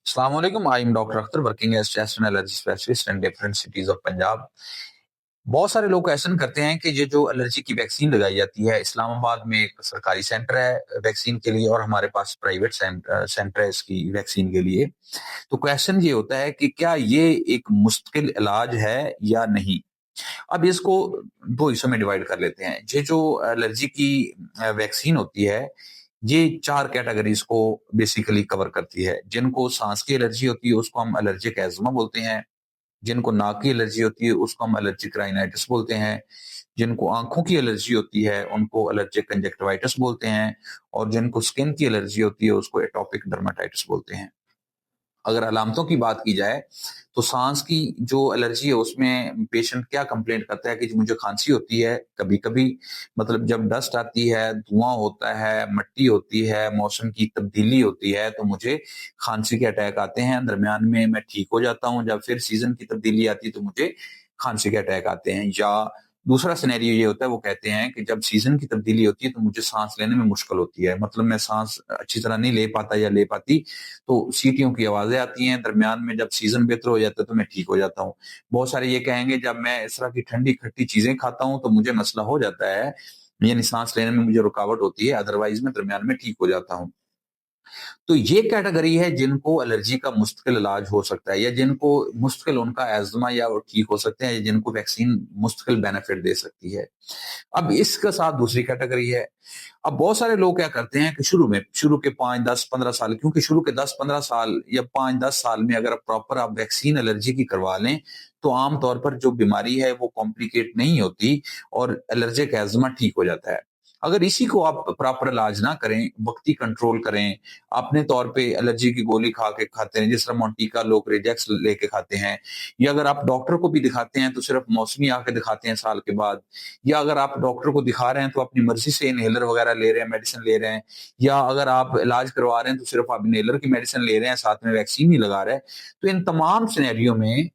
Assalamu alaikum. I am Dr. Akhtar working as chest and allergy specialist in different cities of Punjab. बहुत सारे लोग question करते हैं कि ये जो एलर्जी की वैक्सीन लगाई जाती है, इस्लामाबाद में एक सरकारी सेंटर है वैक्सीन के लिए और हमारे पास प्राइवेट सेंटर है इसकी वैक्सीन के लिए। तो क्वेश्चन ये होता है कि क्या ये एक मुश्किल इलाज है या नहीं? अब इसको दो हिस्सों में डिवाइड कर लेते हैं। ये जो एलर्जी की वैक्सीन होती है, ये 4 कैटेगरीज को बेसिकली कवर करती है। जिनको सांस की एलर्जी होती है उसको हम एलर्जिक एज़मा बोलते हैं, जिनको नाक की एलर्जी होती है उसको हम एलर्जिक राइनाइटिस बोलते हैं, जिनको आँखों की एलर्जी होती है उनको एलर्जिक कंजक्टिवाइटिस बोलते हैं और जिनको स्किन की एलर्जी होती है उसको एटोपिक डर्माटाइटिस बोलते हैं। अगर अलामतों की बात की जाए तो सांस की जो एलर्जी है उसमें पेशेंट क्या कंप्लेंट करता है कि जी मुझे खांसी होती है कभी-कभी, मतलब जब डस्ट आती है, धुआं होता है, मिट्टी होती है, मौसम की तब्दीली होती है तो मुझे खांसी के अटैक आते हैं। दरमियान में मैं ठीक हो जाता हूँ, जब फिर सीजन की तब्दीली आती है तो मुझे खांसी के अटैक आते हैं। या दूसरा सिनेरियो ये होता है, वो कहते हैं कि जब सीजन की तब्दीली होती है तो मुझे सांस लेने में मुश्किल होती है, मतलब मैं सांस अच्छी तरह नहीं ले पाता या ले पाती, तो सीटियों की आवाजें आती हैं। दरमियान में जब सीजन बेहतर हो जाता है तो मैं ठीक हो जाता हूँ। बहुत सारे ये कहेंगे जब मैं इस तरह की ठंडी खट्टी चीजें खाता हूँ तो मुझे मसला हो जाता है, यानी सांस लेने में मुझे रुकावट होती है, अदरवाइज मैं दरमियान में ठीक हो जाता हूँ। तो ये कैटेगरी है जिनको एलर्जी का मुश्किल इलाज हो सकता है या जिनको मुश्किल उनका एज़मा या वो ठीक हो सकते हैं या जिनको वैक्सीन मुश्किल बेनिफिट दे सकती है। अब इसके साथ दूसरी कैटेगरी है। अब बहुत सारे लोग क्या करते हैं कि शुरू के 5, 10, 15 साल, क्योंकि शुरू के 10-15 साल या 5-10 साल में अगर प्रॉपर आप वैक्सीन एलर्जी की करवा लें, तो आम तौर पर जो बीमारी है वो कॉम्प्लिकेट नहीं होती और एलर्जिक एज़मा ठीक हो जाता है। अगर इसी को आप प्रॉपर इलाज ना करें, वक़्ती कंट्रोल करें, अपने तौर पे एलर्जी की गोली खाते हैं, जिस तरह मोंटिका लोग रेजेक्स लेके खाते हैं, या अगर आप डॉक्टर को भी दिखाते हैं तो सिर्फ मौसमी आके दिखाते हैं साल के बाद, या अगर आप डॉक्टर को दिखा रहे हैं तो अपनी मर्जी से इनहेलर वगैरह ले रहे हैं, मेडिसिन ले रहे हैं, या अगर आप इलाज करवा रहे हैं तो सिर्फ आप इनहेलर की मेडिसिन ले रहे हैं, साथ में वैक्सीन नहीं लगा रहे हैं, तो इन तमाम सिनेरियो में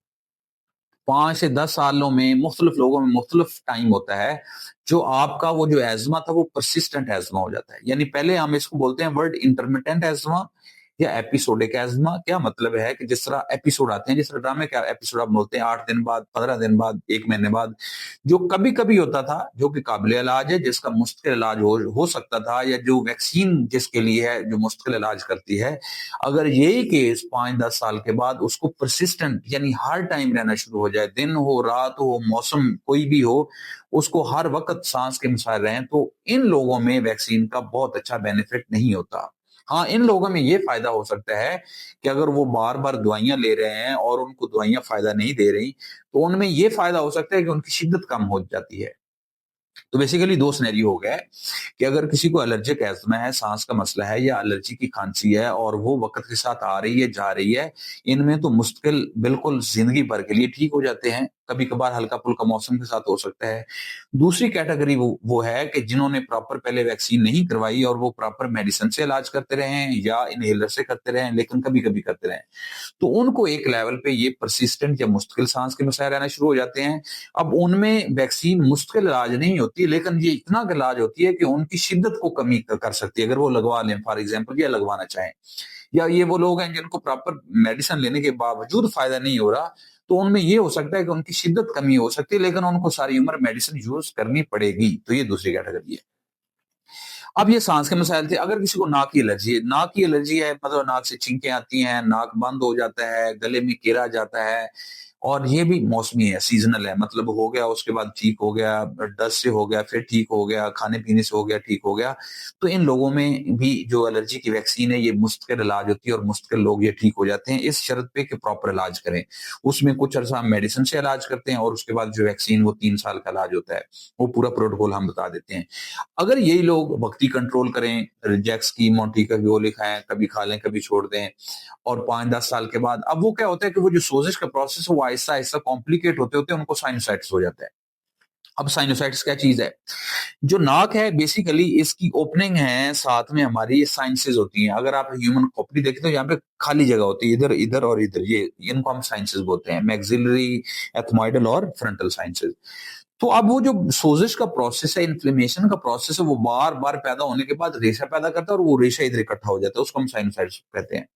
5 से 10 सालों में मुख्तलिफ लोगों में मुख्तलिफ टाइम होता है, जो आपका वो जो एज़मा था वो पर्सिस्टेंट एज़मा हो जाता है। यानी पहले हम इसको बोलते हैं वर्ड इंटरमिटेंट एज़मा या एपिसोडिक एज़मा। क्या मतलब है कि जिस तरह एपिसोड आते हैं, जिस तरह ड्रामे का एपिसोड आप बोलते हैं 8 दिन बाद, 15 दिन बाद, 1 महीने बाद, जो कभी-कभी होता था, जो कि काबिल इलाज है, जिसका मुश्किल इलाज हो सकता था, या जो वैक्सीन जिसके लिए है, जो मुश्किल इलाज करती है। अगर यही केस 5-10 साल के बाद उसको परसिस्टेंट यानी हर टाइम रहना शुरू हो जाए, दिन हो, रात हो, मौसम कोई भी हो, उसको हर वक़्त सांस के मसाइल रहें, तो इन लोगों में वैक्सीन का बहुत अच्छा बेनिफिट नहीं होता। हाँ, इन लोगों में ये फ़ायदा हो सकता है कि अगर वो बार-बार दवाइयाँ ले रहे हैं और उनको दवाइयाँ फ़ायदा नहीं दे रही, तो उनमें ये फ़ायदा हो सकता है कि उनकी शिद्दत कम हो जाती है। तो बेसिकली 2 सिनेरियो हो गए कि अगर किसी को एलर्जिक अस्थमा है, सांस का मसला है या एलर्जी की खांसी है और वो वक़्त के साथ आ रही है, जा रही है, इनमें तो मुश्किल बिल्कुल ज़िंदगी भर के लिए ठीक हो जाते हैं, कभी-कभार हल्का-फुल्का मौसम के साथ हो सकता है। दूसरी कैटेगरी वो है कि जिन्होंने प्रॉपर पहले वैक्सीन नहीं करवाई और वो प्रॉपर मेडिसिन से इलाज करते रहे हैं या इनहेलर से करते रहे हैं, लेकिन कभी-कभी करते रहे हैं। तो उनको एक लेवल पे ये परसिस्टेंट या मुश्किल सांस के मसाइल रहना शुरू हो जाते हैं। अब उनमें वैक्सीन मुश्किल इलाज नहीं होती, लेकिन ये इतना इलाज होती है कि उनकी शिद्दत को कमी कर सकती है अगर वो लगवा लें फॉर एग्जाम्पल, या लगवाना चाहें। या ये वो लोग हैं जिनको प्रॉपर मेडिसिन लेने के बावजूद फायदा नहीं हो रहा, तो उनमें ये हो सकता है कि उनकी शिद्दत कमी हो सकती है, लेकिन उनको सारी उम्र मेडिसिन यूज करनी पड़ेगी। तो ये दूसरी कैटेगरी है। अब ये सांस के मसाइल थे। अगर किसी को नाक की एलर्जी है, मतलब नाक से छींकें आती हैं, नाक बंद हो जाता है, गले में केरा जाता है, और ये भी मौसमी है, सीजनल है, मतलब हो गया उसके बाद ठीक हो गया, डस्ट से हो गया, फिर ठीक हो गया, खाने-पीने से हो गया, ठीक हो गया। तो इन लोगों में भी जो एलर्जी की वैक्सीन है, ये मुश्किल इलाज होती है और मुश्किल लोग ये ठीक हो जाते हैं, इस शर्त पे कि प्रॉपर इलाज करें। उसमें कुछ अरसा हम मेडिसिन से इलाज करते हैं और उसके बाद जो वैक्सीन वो 3 साल का इलाज होता है, वो पूरा प्रोटोकॉल हम बता देते हैं। अगर यही लोग वक्ती कंट्रोल करें, रिजेक्स की, मोंटिका की गोली खाएं, कभी खा लें, कभी छोड़ दें, और 5-10 साल के बाद अब वो क्या होता है कि वो जो सोजिश का प्रोसेस है वो आहिस्ता आहिस्ता कॉम्प्लिकेट होते होते उनको साइनसाइटिस हो जाता है। अब साइनोसाइटिस क्या चीज है? जो नाक है बेसिकली इसकी ओपनिंग है, साथ में हमारी साइंसेज होती हैं। अगर आप ह्यूमन खोपड़ी देखें तो यहाँ पे खाली जगह होती है, इधर इधर और इधर, ये इनको हम साइंसेज बोलते हैं, मैक्सिलरी, एथमोइडल और फ्रंटल साइंसेज। तो अब वो जो सोजिश का प्रोसेस है, इन्फ्लेमेशन का प्रोसेस है, वो बार बार पैदा होने के बाद रेशा पैदा करता है और वो रेशा इधर इकट्ठा हो जाता है, उसको हम साइनोसाइटिस कहते हैं।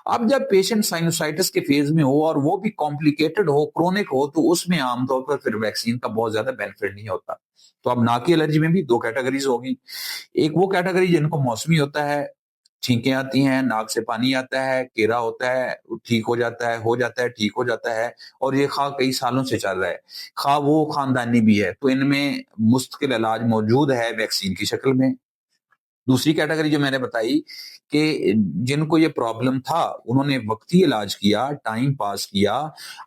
अब जब पेशेंट साइनोसाइटिस के फेज में हो और वो भी कॉम्प्लिकेटेड हो, क्रोनिक हो, तो उसमें आमतौर पर फिर वैक्सीन का बहुत ज्यादा बेनिफिट नहीं होता। तो अब नाक की एलर्जी में भी दो कैटेगरीज होगी। एक वो कैटेगरी जिनको मौसमी होता है, छींकें आती हैं, नाक से पानी आता है, केरा होता है, ठीक हो जाता है, ठीक हो जाता है, और ये खा कई सालों से चल रहा है, खा वो खानदानी भी है, तो इनमें मुस्तकिल इलाज मौजूद है वैक्सीन की शक्ल में। दूसरी कैटेगरी जो मैंने बताई कि जिनको ये प्रॉब्लम था, उन्होंने वक्ती इलाज किया, टाइम पास किया।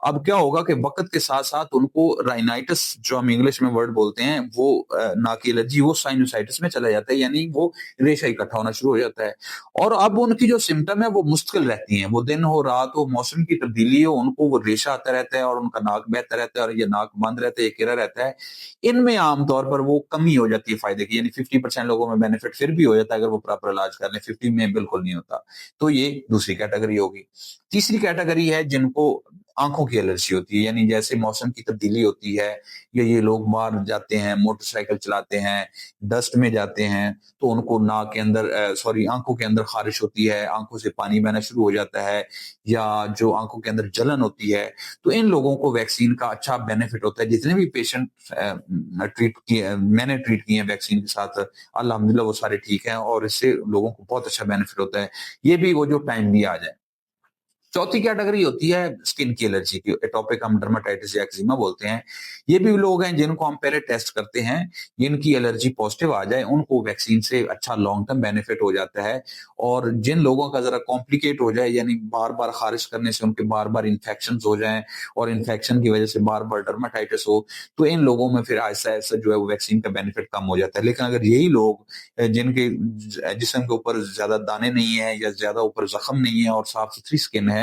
अब क्या होगा कि वक्त के साथ साथ उनको राइनाइटिस, जो हम इंग्लिश में वर्ड बोलते हैं, वो नाक की एलर्जी, वो साइनोसाइटिस में चला जाता है, यानी वो रेशा इकट्ठा होना शुरू हो जाता है। और अब उनकी जो सिम्टम है वो मुश्किल रहती हैं, वो दिन हो रात हो, मौसम की तब्दीली हो, उनको वो रेशा आता रहता है और उनका नाक बहता रहता है और ये नाक बंद रहता है, ये गिरा रहता है। इनमें आमतौर पर वो कमी हो जाती है फायदे की, यानी 50% लोगों में बेनिफिट फिर भी हो जाता है अगर वो प्रॉपर इलाज कर लें, 50 में बिल्कुल नहीं होता। तो ये दूसरी कैटेगरी होगी। तीसरी कैटेगरी है जिनको आंखों की एलर्जी होती है, यानी जैसे मौसम की तब्दीली होती है, या ये लोग बाहर जाते हैं, मोटरसाइकिल चलाते हैं, डस्ट में जाते हैं, तो उनको नाक के अंदर सॉरी आंखों के अंदर खारिश होती है, आंखों से पानी बहना शुरू हो जाता है, या जो आंखों के अंदर जलन होती है, तो इन लोगों को वैक्सीन का अच्छा बेनिफिट होता है। जितने भी पेशेंट मैंने ट्रीट किए हैं वैक्सीन के साथ, अल्हम्दुलिल्लाह वो सारे ठीक हैं और इससे लोगों को बहुत अच्छा बेनिफिट होता है। ये भी वो जो टाइम भी आ जाए। चौथी कैटेगरी होती है स्किन की एलर्जी की, एटोपिक हम डर्माटाइटिस या एक्जिमा बोलते हैं। ये भी लोग हैं जिनको हम पहले टेस्ट करते हैं, जिनकी एलर्जी पॉजिटिव आ जाए उनको वैक्सीन से अच्छा लॉन्ग टर्म बेनिफिट हो जाता है। और जिन लोगों का जरा कॉम्प्लिकेट हो जाए, यानी बार बार खारिश करने से उनके बार बार इन्फेक्शन हो जाए और इन्फेक्शन की वजह से बार बार डर्माटाइटिस हो, तो इन लोगों में फिर ऐसा ऐसा जो है वो वैक्सीन का बेनिफिट कम हो जाता है। लेकिन अगर यही लोग जिनके जिस्म के ऊपर ज्यादा दाने नहीं है या ज्यादा ऊपर जख्म नहीं है और साफ सुथरी स्किन है,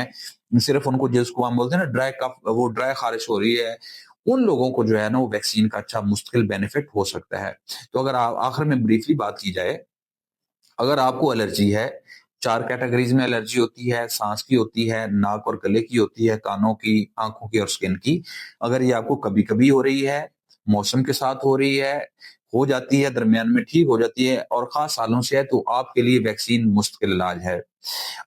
सिर्फ उनको जिसको हम बोलते हैं ना ड्राई कफ, वो ड्राई खारिश हो रही है, उन लोगों को जो है ना वो वैक्सीन का अच्छा मुस्तकिल बेनिफिट हो सकता है। तो अगर आखिर में ब्रीफली बात की जाए, अगर आपको एलर्जी है, चार कैटेगरीज में एलर्जी होती है, सांस की होती है, नाक और गले की होती है, कानों की, आंखों की और स्किन की। अगर ये आपको कभी कभी हो रही है, मौसम के साथ हो रही है, हो जाती है, दरमियान में ठीक हो जाती है और खास सालों से है, तो आपके लिए वैक्सीन मुश्किल इलाज है।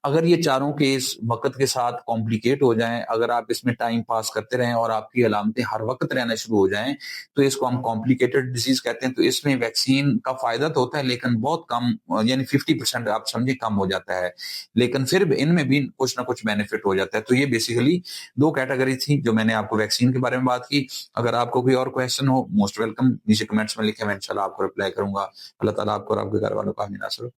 अगर ये चारों केस वक्त के साथ कॉम्प्लिकेट हो जाएं, अगर आप इसमें टाइम पास करते रहें और आपकी अलामतें हर वक्त रहना शुरू हो जाएं, तो इसको हम कॉम्प्लिकेटेड डिजीज कहते हैं। तो इसमें वैक्सीन का फायदा तो होता है लेकिन बहुत कम, यानी 50% आप समझिए कम हो जाता है, लेकिन फिर भी इनमें भी कुछ ना कुछ बेनिफिट हो जाता है। तो ये बेसिकली दो कैटेगरी थी जो मैंने आपको वैक्सीन के बारे में बात की। अगर आपको कोई और क्वेश्चन हो, मोस्ट वेलकम, नीचे कमेंट्स में लिखे, मैं इंशाल्लाह आपको रिप्लाई करूंगा। अल्लाह ताला आपको और आपके घर वालों को आमीन।